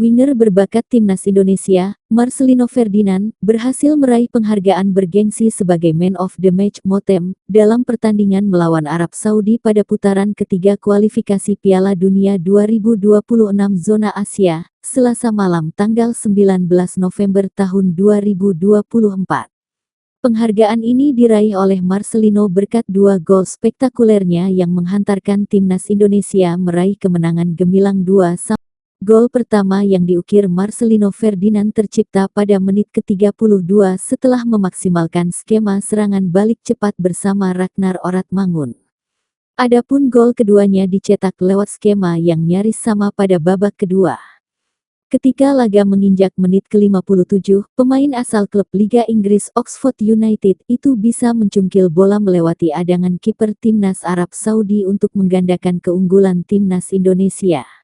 Winger berbakat timnas Indonesia, Marcelino Ferdinand, berhasil meraih penghargaan bergengsi sebagai Man of the Match (MOTM) dalam pertandingan melawan Arab Saudi pada putaran ketiga kualifikasi Piala Dunia 2026 zona Asia, Selasa malam tanggal 19 November tahun 2024. Penghargaan ini diraih oleh Marcelino berkat 2 gol spektakulernya yang menghantarkan timnas Indonesia meraih kemenangan gemilang 2-1. Gol pertama yang diukir Marcelino Ferdinand tercipta pada menit ke-32 setelah memaksimalkan skema serangan balik cepat bersama Ragnar Oratmangun. Adapun gol keduanya dicetak lewat skema yang nyaris sama pada babak kedua. Ketika laga menginjak menit ke-57, pemain asal klub Liga Inggris Oxford United itu bisa mencungkil bola melewati adangan kiper timnas Arab Saudi untuk menggandakan keunggulan timnas Indonesia.